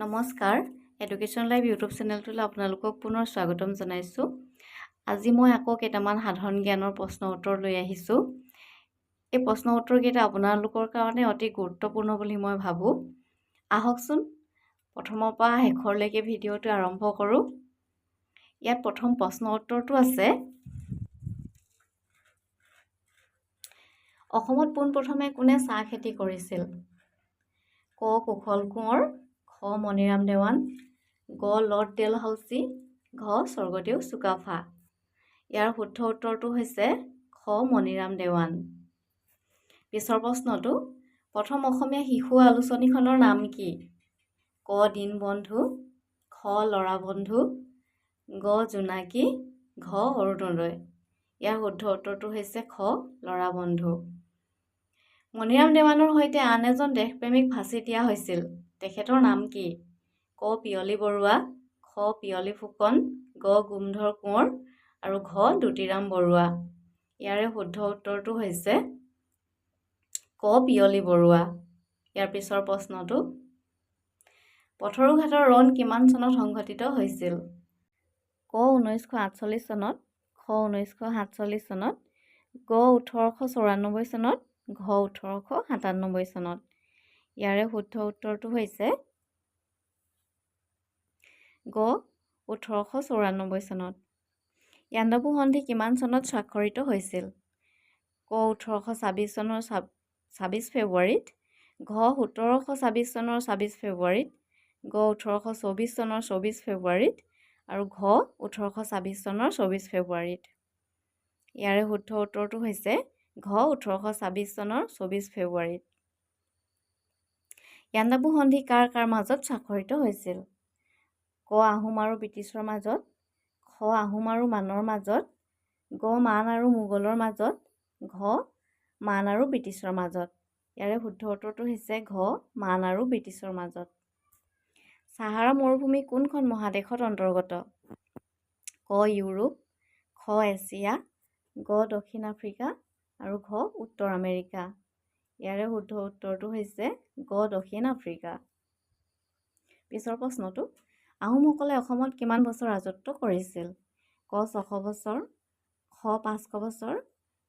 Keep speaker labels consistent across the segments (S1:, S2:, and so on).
S1: নমস্কাৰ education live YouTube চেনেলটোলৈ আপোনালোকক পুনৰ স্বাগতম জনাইছোঁ। আজি মই আকৌ কেইটামান সাধাৰণ জ্ঞানৰ প্ৰশ্ন উত্তৰ লৈ আহিছোঁ। এই প্ৰশ্ন উত্তৰকেইটা আপোনালোকৰ কাৰণে অতি গুৰুত্বপূৰ্ণ বুলি মই ভাবোঁ। আহকচোন প্ৰথমৰ পৰা শেষৰলৈকে ভিডিঅ'টো আৰম্ভ কৰোঁ। ইয়াত প্ৰথম প্ৰশ্ন উত্তৰটো আছে, অসমত পোনপ্ৰথমে কোনে চাহ খেতি কৰিছিল? ক. কুশল কোঁৱৰ, খ. মণিৰাম দেৱান, গ. লৰ্ড ডেলহাউচি, ঘ. স্বৰ্গদেউ চুকাফা। ইয়াৰ শুদ্ধ উত্তৰটো হৈছে খ. মণিৰাম দেৱান। পিছৰ প্ৰশ্নটো, প্ৰথম অসমীয়া শিশু আলোচনীখনৰ নাম কি? ক. দীনবন্ধু, খ. ল'ৰা বন্ধু, গ. জোনাকী, ঘ. অৰুণোদয়। ইয়াৰ শুদ্ধ উত্তৰটো হৈছে খ. ল'ৰা বন্ধু। মণিৰাম দেৱানৰ সৈতে আন এজন দেশপ্ৰেমিক ফাঁচি দিয়া হৈছিল, তেখেতৰ নাম কি? ক. পিয়লি বৰুৱা, খ. পিয়লি ফুকন, গ. গোমধৰ কোঁৱৰ আৰু ঘ. দুতিৰাম বৰুৱা। ইয়াৰে শুদ্ধ উত্তৰটো হৈছে ক. পিয়লি বৰুৱা। ইয়াৰ পিছৰ প্ৰশ্নটো, পথৰুঘাটৰ ৰণ কিমান চনত সংঘটিত হৈছিল? ক. 1948 চনত, খ. 1947 চনত, গ. 1894 চনত, ঘ. 1897 চনত। ইয়াৰে শুদ্ধ উত্তৰটো হৈছে গ. 1894 চনত। য়াণ্ডাবু সন্ধি কিমান চনত স্বাক্ষৰিত হৈছিল? ক. 1826 চনৰ 26 ফেব্ৰুৱাৰীত, ঘ. 1726 চনৰ 26 ফেব্ৰুৱাৰীত, গ. 1824 চনৰ 24 ফেব্ৰুৱাৰীত আৰু ঘ. 1826 চনৰ 24 ফেব্ৰুৱাৰীত। ইয়াৰে শুদ্ধ উত্তৰটো হৈছে ঘ. 1826 চনৰ 24 ফেব্ৰুৱাৰীত। য়াণ্ডাবু সন্ধি কাৰ কাৰ মাজত স্বাক্ষৰিত হৈছিল? ক. আহোম আৰু ব্ৰিটিছৰ মাজত, খ. আহোম আৰু মানৰ মাজত, গ. মান আৰু মোগলৰ মাজত, ঘ. মান আৰু ব্ৰিটিছৰ মাজত। ইয়াৰে শুদ্ধ উত্তৰটো হৈছে ঘ. মান আৰু ব্ৰিটিছৰ মাজত। ছাহাৰা মৰুভূমি কোনখন মহাদেশত অন্তৰ্গত? ক. ইউৰোপ, খ. এছিয়া, গ. দক্ষিণ আফ্ৰিকা আৰু ঘ. উত্তৰ আমেৰিকা। ইয়াৰে শুদ্ধ উত্তৰটো হৈছে গ. দক্ষিণ আফ্ৰিকা। পিছৰ প্ৰশ্নটো, আহোমসকলে অসমত কিমান বছৰ ৰাজত্ব কৰিছিল? ক. 600 বছৰ, খ. 500 বছৰ,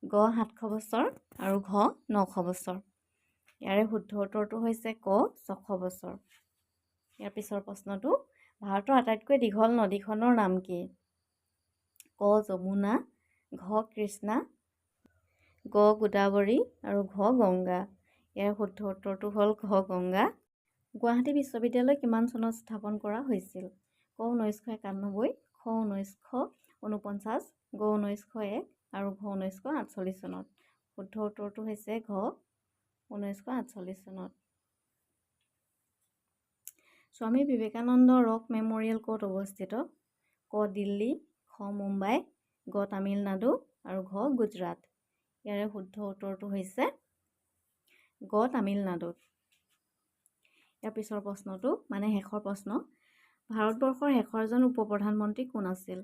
S1: গ. 700 বছৰ আৰু ঘ. 900 বছৰ। ইয়াৰে শুদ্ধ উত্তৰটো হৈছে ক. 600 বছৰ। ইয়াৰ পিছৰ প্ৰশ্নটো, ভাৰতৰ আটাইতকৈ দীঘল নদীখনৰ নাম কি? ক. যমুনা, ঘ. কৃষ্ণা, গ. গোদাবৰী আৰু ঘ. গংগা। ইয়াৰ শুদ্ধ উত্তৰটো হ'ল ঘ. গংগা। গুৱাহাটী বিশ্ববিদ্যালয় কিমান চনত স্থাপন কৰা হৈছিল? ক. 1991, খ. 1949, গ. 1901 আৰু ঘ. 1948 চনত। শুদ্ধ উত্তৰটো হৈছে ঘ. 1948 চনত। স্বামী বিবেকানন্দ ৰক মেম'ৰিয়েল ক'ত অৱস্থিত? ক. দিল্লী, খ. মুম্বাই, গ. তামিলনাডু আৰু ঘ. গুজৰাট। ইয়াৰে শুদ্ধ উত্তৰটো হৈছে গ. তামিলনাডুত। ইয়াৰ পিছৰ প্ৰশ্নটো মানে শেষৰ প্ৰশ্ন, ভাৰতবৰ্ষৰ শেষৰজন উপ প্ৰধানমন্ত্ৰী কোন আছিল?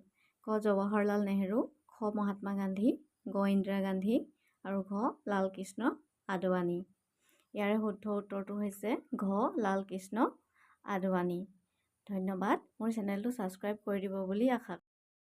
S1: ক. জৱাহৰলাল নেহৰু, খ. মহাত্মা গান্ধী, গ. ইন্দিৰা গান্ধী আৰু ঘ. লালকৃষ্ণ আদৱানী। ইয়াৰে শুদ্ধ উত্তৰটো হৈছে ঘ. লালকৃষ্ণ আদৱানী। ধন্যবাদ। মোৰ চেনেলটো ছাবস্ক্ৰাইব কৰি দিব বুলি আশা